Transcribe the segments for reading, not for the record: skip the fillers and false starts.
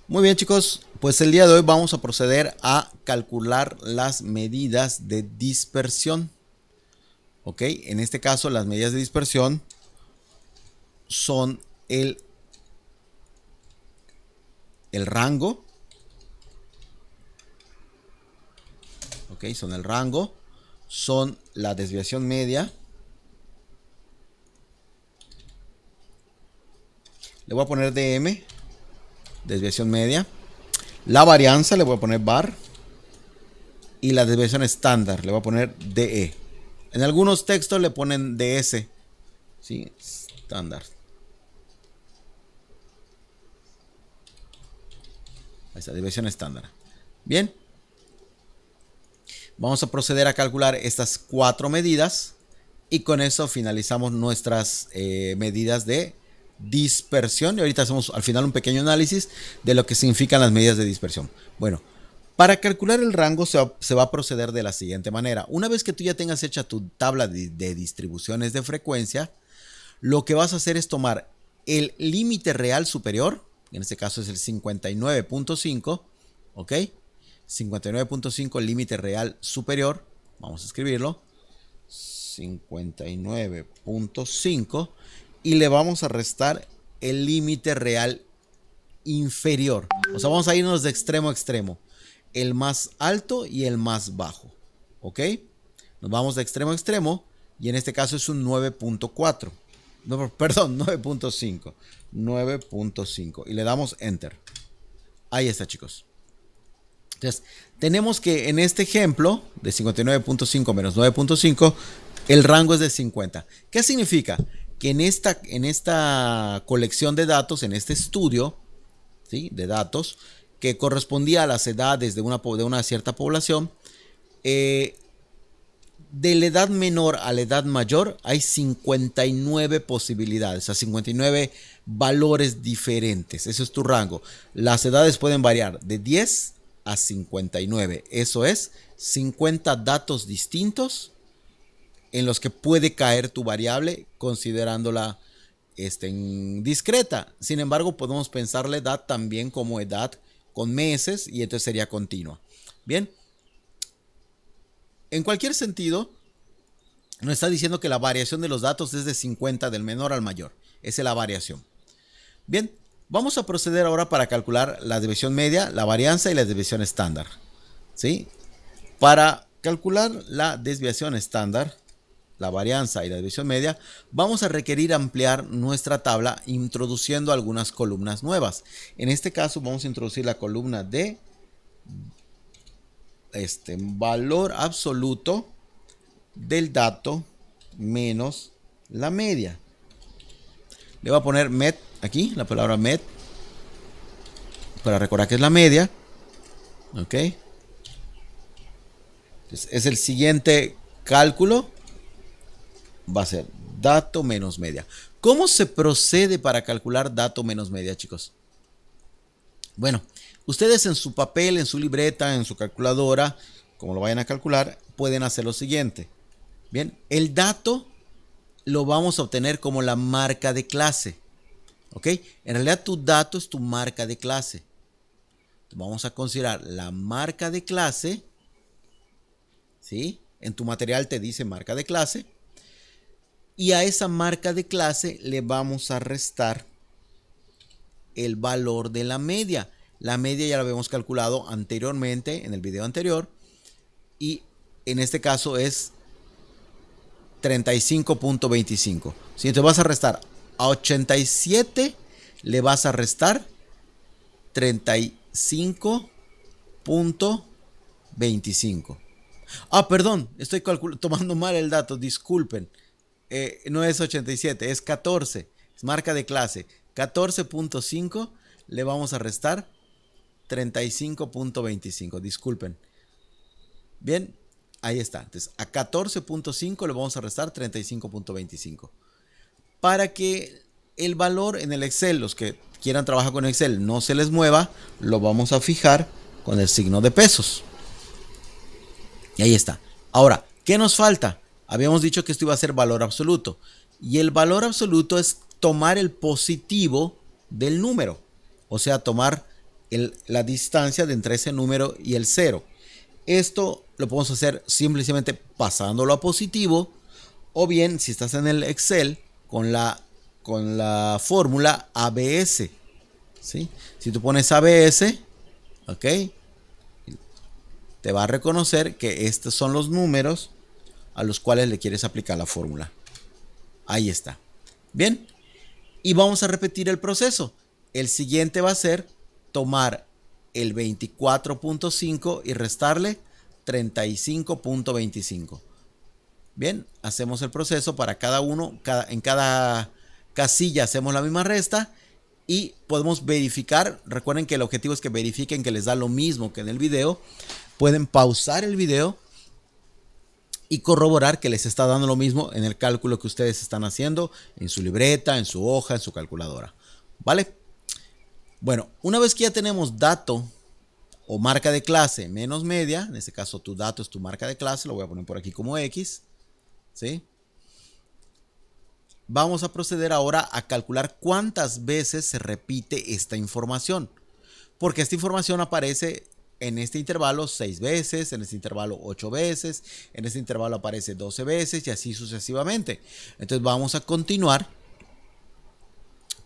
Muy bien, chicos, pues el día de hoy vamos a proceder a calcular las medidas de dispersión. Ok, en este caso las medidas de dispersión son el rango. Ok, son el rango, son la desviación media. Le voy a poner dm, desviación media. La varianza le voy a poner var. Y la desviación estándar le voy a poner de. En algunos textos le ponen ds. ¿Sí? Estándar. Ahí está, desviación estándar. Bien. Vamos a proceder a calcular estas 4 medidas. Y con eso finalizamos nuestras medidas de dispersión. Y ahorita hacemos al final un pequeño análisis de lo que significan las medidas de dispersión. Bueno, para calcular el rango se va a proceder de la siguiente manera. Una vez que tú ya tengas hecha tu tabla de distribuciones de frecuencia, lo que vas a hacer es tomar el límite real superior, en este caso es el 59.5, ¿ok? 59.5 límite real superior, vamos a escribirlo, 59.5, y le vamos a restar el límite real inferior. O sea, vamos a irnos de extremo a extremo, el más alto y el más bajo, ¿ok? Nos vamos de extremo a extremo y en este caso es un 9.4. No, perdón, 9.5. 9.5 y le damos enter. Ahí está, chicos. Entonces, tenemos que en este ejemplo de 59.5 menos 9.5, el rango es de 50. ¿Qué significa? Que en esta colección de datos, en este estudio, ¿sí?, de datos, que correspondía a las edades de una cierta población, de la edad menor a la edad mayor hay 59 posibilidades, o sea, 59 valores diferentes. Eso es tu rango. Las edades pueden variar de 10 a 59. Eso es 50 datos distintos en los que puede caer tu variable considerándola discreta. Sin embargo, podemos pensar la edad también como edad con meses y entonces sería continua. Bien. En cualquier sentido, nos está diciendo que la variación de los datos es de 50 del menor al mayor. Esa es la variación. Bien, vamos a proceder ahora para calcular la desviación media, la varianza y la desviación estándar. ¿Sí? Para calcular la desviación estándar, la varianza y la desviación media, vamos a requerir ampliar nuestra tabla introduciendo algunas columnas nuevas. En este caso vamos a introducir la columna de valor absoluto del dato menos la media. Le voy a poner med aquí, la palabra med, para recordar que es la media. Ok. Entonces, es el siguiente cálculo. Va a ser dato menos media. ¿Cómo se procede para calcular dato menos media, chicos? Bueno, ustedes en su papel, en su libreta, en su calculadora, como lo vayan a calcular, pueden hacer lo siguiente. Bien, el dato lo vamos a obtener como la marca de clase. ¿Ok? En realidad tu dato es tu marca de clase. Entonces, vamos a considerar la marca de clase. ¿Sí? En tu material te dice marca de clase. Y a esa marca de clase le vamos a restar el valor de la media. La media ya la habíamos calculado anteriormente en el video anterior. Y en este caso es 35.25. Si te vas a restar a 87, le vas a restar 35.25. Ah, perdón, estoy tomando mal el dato, disculpen. No es 87, es 14. Es marca de clase. 14.5 le vamos a restar 35.25. Disculpen. Bien, ahí está. Entonces, a 14.5 le vamos a restar 35.25. Para que el valor en el Excel, los que quieran trabajar con Excel, no se les mueva, lo vamos a fijar con el signo de pesos. Y ahí está. Ahora, ¿qué nos falta? Habíamos dicho que esto iba a ser valor absoluto. Y el valor absoluto es tomar el positivo del número. O sea, tomar la distancia de entre ese número y el 0. Esto lo podemos hacer simplemente pasándolo a positivo, o bien si estás en el Excel con la fórmula ABS, ¿sí? Si tú pones ABS, ok, te va a reconocer que estos son los números a los cuales le quieres aplicar la fórmula. Ahí está. Bien, y vamos a repetir el proceso. El siguiente va a ser tomar el 24.5 y restarle 35.25. Bien, hacemos el proceso para cada uno, en cada casilla hacemos la misma resta y podemos verificar. Recuerden que el objetivo es que verifiquen que les da lo mismo que en el video. Pueden pausar el video y corroborar que les está dando lo mismo en el cálculo que ustedes están haciendo en su libreta, en su hoja, en su calculadora. ¿Vale? Bueno, una vez que ya tenemos dato o marca de clase menos media, en este caso tu dato es tu marca de clase, lo voy a poner por aquí como X, ¿sí? Vamos a proceder ahora a calcular cuántas veces se repite esta información, porque esta información aparece en este intervalo 6 veces, en este intervalo 8 veces, en este intervalo aparece 12 veces y así sucesivamente. Entonces vamos a continuar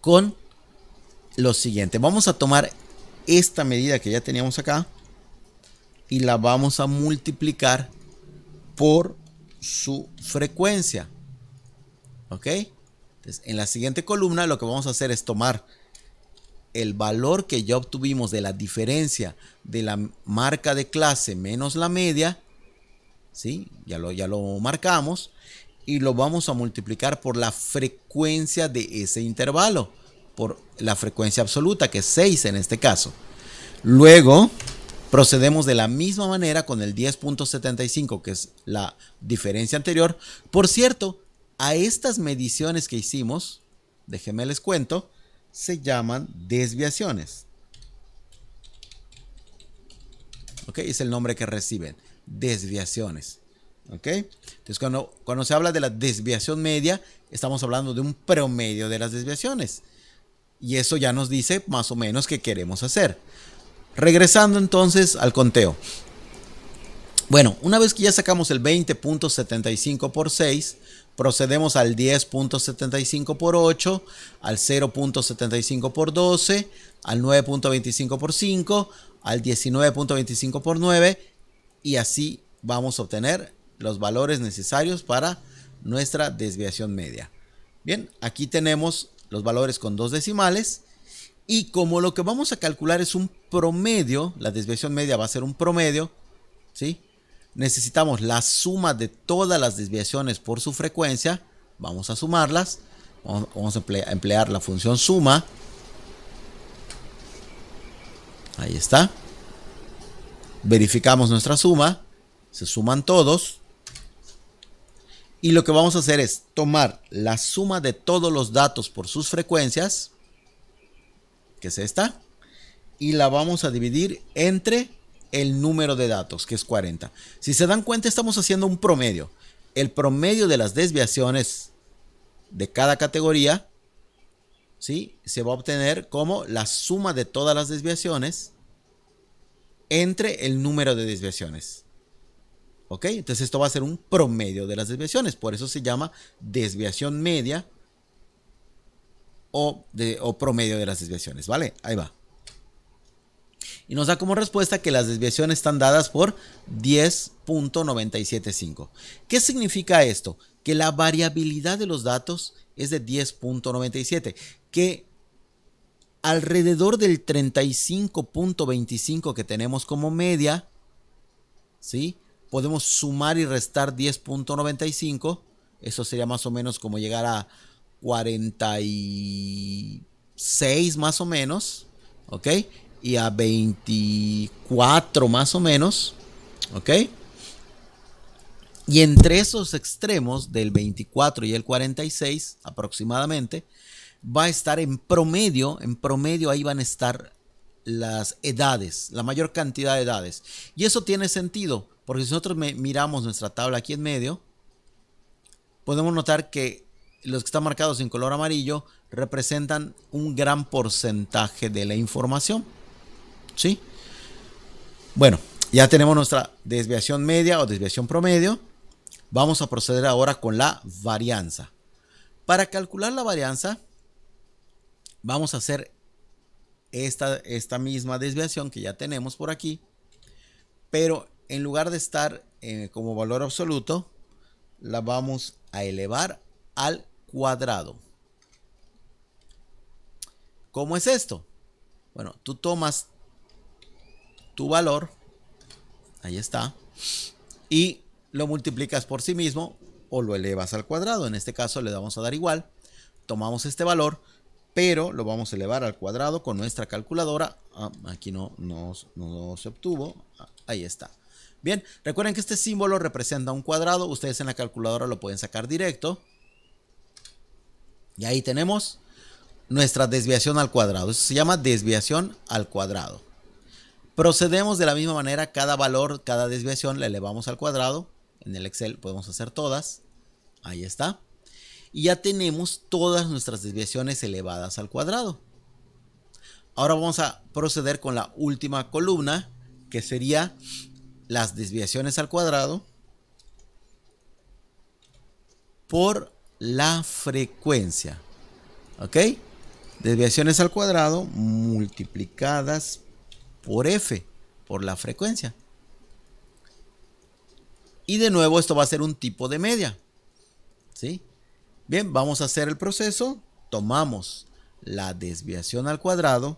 con lo siguiente. Vamos a tomar esta medida que ya teníamos acá y la vamos a multiplicar por su frecuencia. ¿Ok? Entonces, en la siguiente columna lo que vamos a hacer es tomar el valor que ya obtuvimos de la diferencia de la marca de clase menos la media, ¿sí? Ya lo marcamos y lo vamos a multiplicar por la frecuencia de ese intervalo, por la frecuencia absoluta, que es 6 en este caso. Luego procedemos de la misma manera con el 10.75, que es la diferencia anterior. Por cierto, a estas mediciones que hicimos, déjenme les cuento, se llaman desviaciones. ¿Ok? Es el nombre que reciben, desviaciones. ¿Ok? Entonces, cuando se habla de la desviación media, estamos hablando de un promedio de las desviaciones. Y eso ya nos dice más o menos qué queremos hacer. Regresando entonces al conteo. Bueno, una vez que ya sacamos el 20.75 por 6, procedemos al 10.75 por 8, al 0.75 por 12, al 9.25 por 5, al 19.25 por 9 y así vamos a obtener los valores necesarios para nuestra desviación media. Bien, aquí tenemos los valores con 2 decimales y como lo que vamos a calcular es un promedio, la desviación media va a ser un promedio, ¿sí? Necesitamos la suma de todas las desviaciones por su frecuencia. Vamos a sumarlas. Vamos a emplear la función suma. Ahí está. Verificamos nuestra suma. Se suman todos. Y lo que vamos a hacer es tomar la suma de todos los datos por sus frecuencias, que es esta, y la vamos a dividir entre el número de datos, que es 40. Si se dan cuenta, estamos haciendo un promedio. El promedio de las desviaciones de cada categoría, ¿sí? Se va a obtener como la suma de todas las desviaciones entre el número de desviaciones. ¿Ok? Entonces esto va a ser un promedio de las desviaciones. Por eso se llama desviación media o promedio de las desviaciones. ¿Vale? Ahí va. Y nos da como respuesta que las desviaciones están dadas por 10.975. ¿Qué significa esto? Que la variabilidad de los datos es de 10.97. Que alrededor del 35.25 que tenemos como media, ¿sí? Podemos sumar y restar 10.95. Eso sería más o menos como llegar a 46 más o menos. ¿Ok? Y a 24 más o menos, ¿ok? Y entre esos extremos del 24 y el 46 aproximadamente, va a estar en promedio ahí van a estar las edades, la mayor cantidad de edades. Y eso tiene sentido, porque si nosotros miramos nuestra tabla aquí en medio, podemos notar que los que están marcados en color amarillo representan un gran porcentaje de la información. ¿sí? Bueno, ya tenemos nuestra desviación media o desviación promedio. Vamos a proceder ahora con la varianza. Para calcular la varianza, vamos a hacer esta misma desviación que ya tenemos por aquí, pero en lugar de estar como valor absoluto, la vamos a elevar al cuadrado. ¿Cómo es esto? Bueno, tú tomas tu valor, ahí está, y lo multiplicas por sí mismo o lo elevas al cuadrado. En este caso le vamos a dar igual. Tomamos este valor, pero lo vamos a elevar al cuadrado con nuestra calculadora. Aquí no se obtuvo. Ahí está. Bien, recuerden que este símbolo representa un cuadrado. Ustedes en la calculadora lo pueden sacar directo. Y ahí tenemos nuestra desviación al cuadrado. Eso se llama desviación al cuadrado. Procedemos de la misma manera. Cada valor, cada desviación la elevamos al cuadrado. En el Excel podemos hacer todas. Ahí está. Y ya tenemos todas nuestras desviaciones elevadas al cuadrado. Ahora vamos a proceder con la última columna, que sería las desviaciones al cuadrado por la frecuencia. ¿Ok? Desviaciones al cuadrado multiplicadas por f, por la frecuencia. Y de nuevo esto va a ser un tipo de media. ¿Sí? Bien, vamos a hacer el proceso. Tomamos la desviación al cuadrado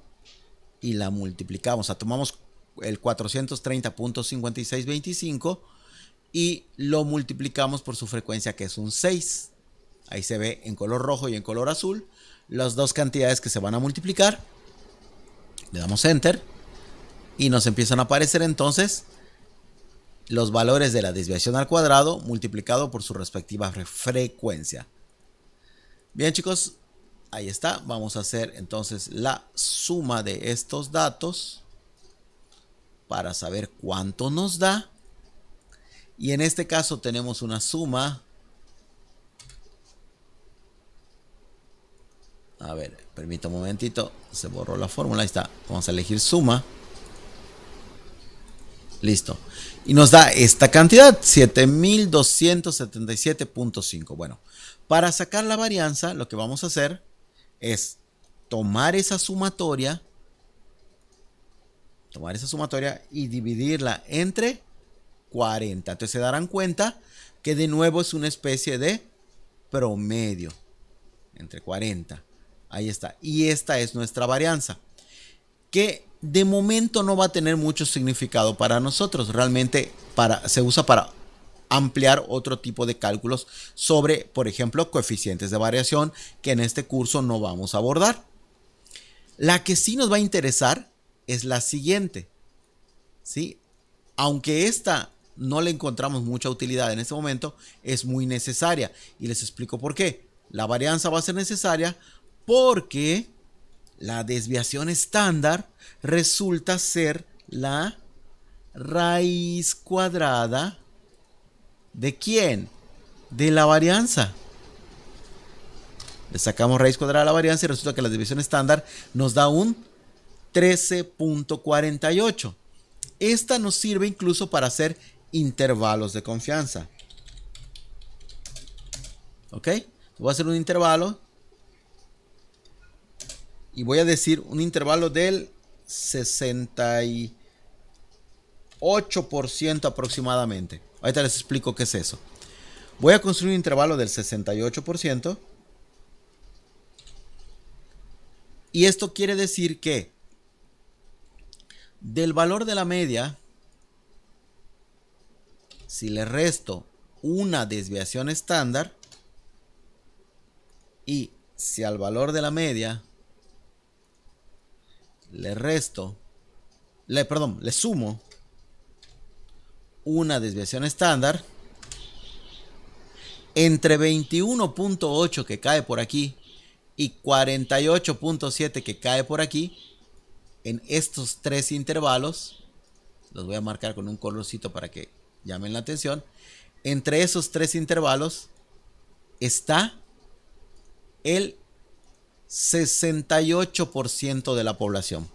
y la multiplicamos. O sea, tomamos el 430.5625 y lo multiplicamos por su frecuencia, que es un 6. Ahí se ve en color rojo y en color azul las dos cantidades que se van a multiplicar. Le damos Enter y nos empiezan a aparecer entonces los valores de la desviación al cuadrado multiplicado por su respectiva frecuencia. Bien, chicos, ahí está. Vamos a hacer entonces la suma de estos datos para saber cuánto nos da. Y en este caso tenemos una suma. A ver, permítame un momentito. Se borró la fórmula. Ahí está. Vamos a elegir suma. Listo. Y nos da esta cantidad, 7277.5. Bueno, para sacar la varianza, lo que vamos a hacer es tomar esa sumatoria y dividirla entre 40. Entonces se darán cuenta que de nuevo es una especie de promedio entre 40. Ahí está. Y esta es nuestra varianza, que de momento no va a tener mucho significado para nosotros. Realmente se usa para ampliar otro tipo de cálculos sobre, por ejemplo, coeficientes de variación, que en este curso no vamos a abordar. La que sí nos va a interesar es la siguiente, ¿sí? Aunque esta no le encontramos mucha utilidad en este momento, es muy necesaria. Y les explico por qué. La varianza va a ser necesaria porque la desviación estándar resulta ser la raíz cuadrada ¿de quién? De la varianza. Le sacamos raíz cuadrada a la varianza y resulta que la desviación estándar nos da un 13.48. Esta nos sirve incluso para hacer intervalos de confianza. ¿Ok? Voy a hacer un intervalo. Y voy a decir un intervalo del 68% aproximadamente. Ahorita les explico qué es eso. Voy a construir un intervalo del 68%. Y esto quiere decir que del valor de la media, si le resto una desviación estándar, y si al valor de la media le sumo una desviación estándar, entre 21.8 que cae por aquí y 48.7 que cae por aquí, en estos tres intervalos, los voy a marcar con un colorcito para que llamen la atención, entre esos tres intervalos está el 68% de la población.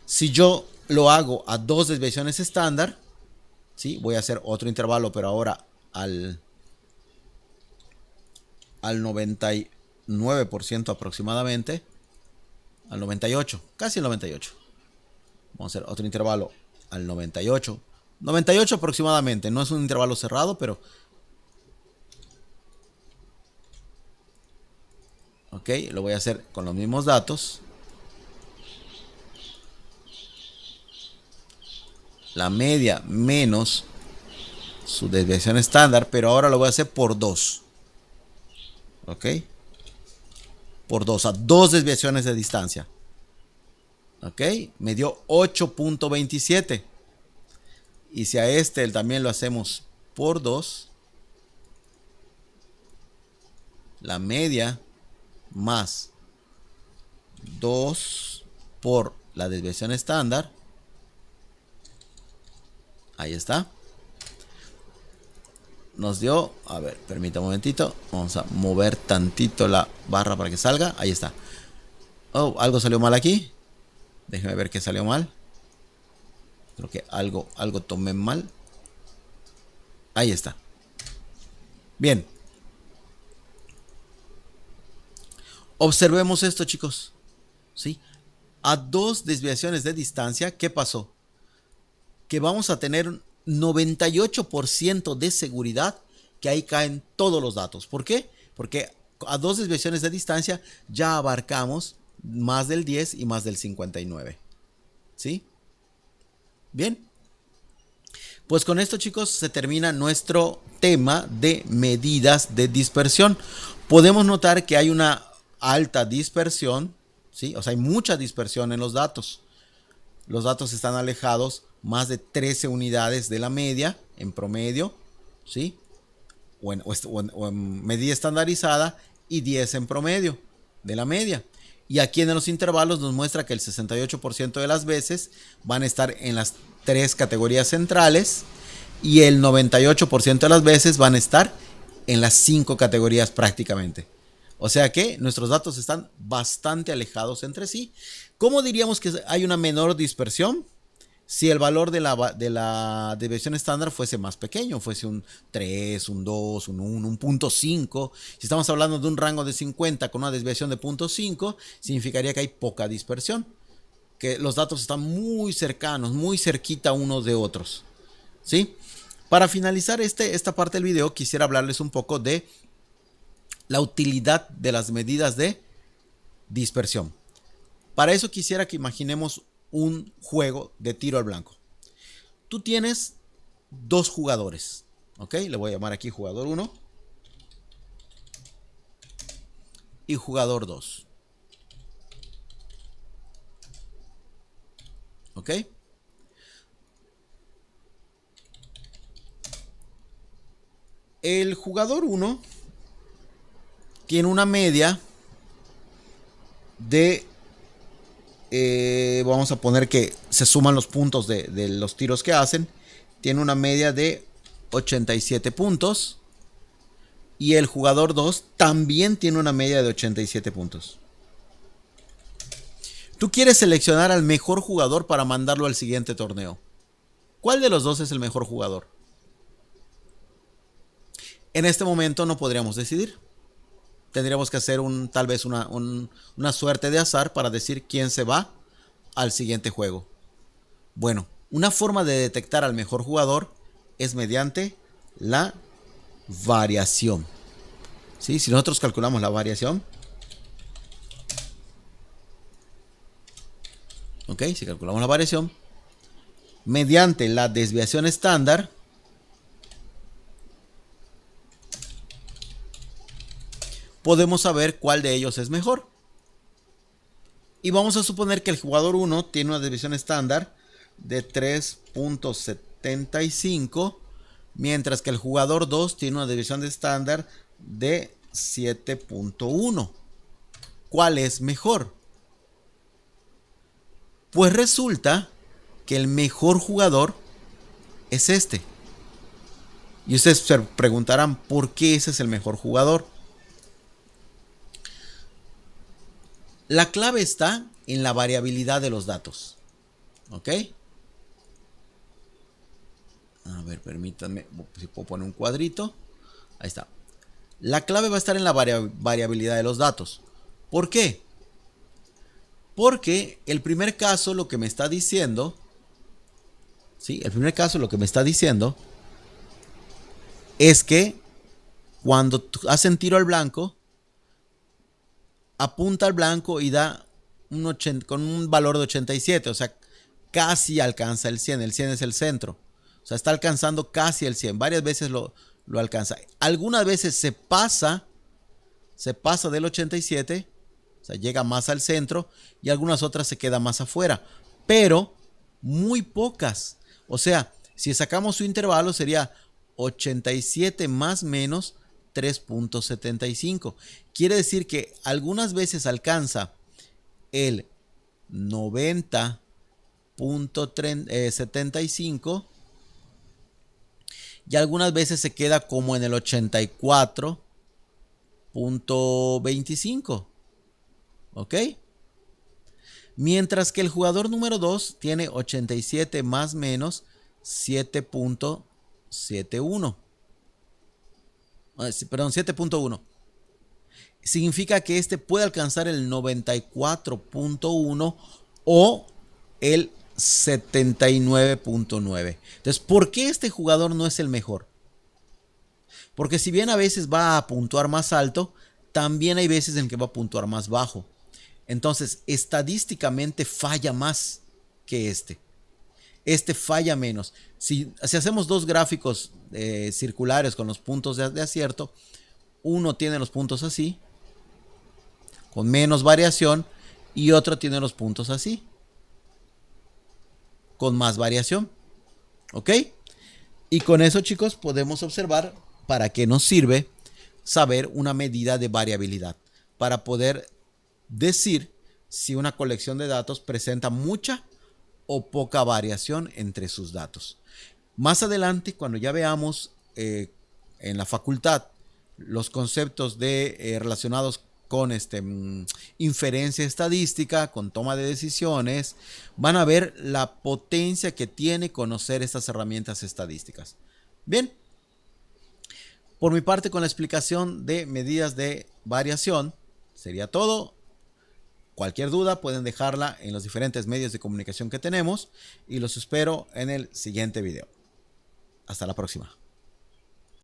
Si yo lo hago a 2 desviaciones estándar. ¿Sí? Voy a hacer otro intervalo, pero ahora al 99% aproximadamente. Al 98, casi el 98. Vamos a hacer otro intervalo al 98. 98 aproximadamente, no es un intervalo cerrado, pero... Ok, lo voy a hacer con los mismos datos. La media menos su desviación estándar, pero ahora lo voy a hacer por 2. Ok. Por 2, a 2 desviaciones de distancia. Ok, me dio 8.27. Y si a este también lo hacemos por 2, la media más 2 por la desviación estándar. Ahí está. Nos dio, a ver, permítame un momentito. Vamos a mover tantito la barra para que salga. Ahí está. Oh, algo salió mal aquí. Déjeme ver qué salió mal. Creo que algo tomé mal. Ahí está. Bien. Observemos esto, chicos. ¿Sí? A 2 desviaciones de distancia, ¿qué pasó? Que vamos a tener 98% de seguridad que ahí caen todos los datos. ¿Por qué? Porque a 2 desviaciones de distancia ya abarcamos más del 10 y más del 59. ¿Sí? Bien. Pues con esto, chicos, se termina nuestro tema de medidas de dispersión. Podemos notar que hay una alta dispersión, ¿sí? O sea, hay mucha dispersión en los datos. Los datos están alejados más de 13 unidades de la media en promedio, ¿sí? O en medida estandarizada, y 10 en promedio de la media. Y aquí en los intervalos nos muestra que el 68% de las veces van a estar en las 3 categorías centrales y el 98% de las veces van a estar en las 5 categorías prácticamente. O sea que nuestros datos están bastante alejados entre sí. ¿Cómo diríamos que hay una menor dispersión? Si el valor de la desviación estándar fuese más pequeño, fuese un 3, un 2, un 1, un 0.5. Si estamos hablando de un rango de 50 con una desviación de 0.5, significaría que hay poca dispersión, que los datos están muy cercanos, muy cerquita unos de otros. ¿Sí? Para finalizar esta parte del video, quisiera hablarles un poco de la utilidad de las medidas de dispersión. Para eso quisiera que imaginemos un juego de tiro al blanco. Tú tienes 2 jugadores, ¿ok? Le voy a llamar aquí jugador 1 y jugador 2, ¿ok? El jugador 1 tiene una media de vamos a poner que se suman los puntos de los tiros que hacen. Tiene una media de 87 puntos. Y el jugador 2 también tiene una media de 87 puntos. Tú quieres seleccionar al mejor jugador para mandarlo al siguiente torneo. ¿Cuál de los dos es el mejor jugador? En este momento no podríamos decidir. Tendríamos que hacer tal vez una suerte de azar para decir quién se va al siguiente juego. Bueno, una forma de detectar al mejor jugador es mediante la variación. ¿Sí? Si nosotros calculamos la variación, ¿ok? Si calculamos la variación mediante la desviación estándar, podemos saber cuál de ellos es mejor. Y vamos a suponer que el jugador 1 tiene una desviación estándar de 3.75, mientras que el jugador 2 tiene una desviación estándar de 7.1. ¿Cuál es mejor? Pues resulta que el mejor jugador es este. Y ustedes se preguntarán, ¿por qué ese es el mejor jugador? La clave está en la variabilidad de los datos. ¿Ok? A ver, permítanme, si puedo poner un cuadrito. Ahí está. La clave va a estar en la variabilidad de los datos. ¿Por qué? Porque el primer caso lo que me está diciendo, ¿sí? El primer caso lo que me está diciendo es que cuando hacen tiro al blanco, apunta al blanco y da con un valor de 87, o sea, casi alcanza el 100. El 100 es el centro. O sea, está alcanzando casi el 100. Varias veces lo alcanza. Algunas veces se pasa del 87, o sea, llega más al centro, y algunas otras se queda más afuera. Pero muy pocas. O sea, si sacamos su intervalo sería 87 más menos 3.75. Quiere decir que algunas veces alcanza el 90.75 y algunas veces se queda como en el 84.25. ¿Ok? Mientras que el jugador número 2 tiene 87 más menos 7.71. Perdón, 7.1. Significa que este puede alcanzar el 94.1 o el 79.9. Entonces, ¿por qué este jugador no es el mejor? Porque si bien a veces va a puntuar más alto, también hay veces en que va a puntuar más bajo. Entonces, estadísticamente falla más que este. Este falla menos. Si hacemos dos gráficos circulares con los puntos de acierto, uno tiene los puntos así, con menos variación, y otro tiene los puntos así, con más variación. ¿Ok? Y con eso, chicos, podemos observar para qué nos sirve saber una medida de variabilidad. Para poder decir si una colección de datos presenta mucha o poca variación entre sus datos. Más adelante, cuando ya veamos en la facultad los conceptos relacionados con inferencia estadística, con toma de decisiones, van a ver la potencia que tiene conocer estas herramientas estadísticas. Bien, por mi parte, con la explicación de medidas de variación, sería todo. Cualquier duda pueden dejarla en los diferentes medios de comunicación que tenemos y los espero en el siguiente video. Hasta la próxima.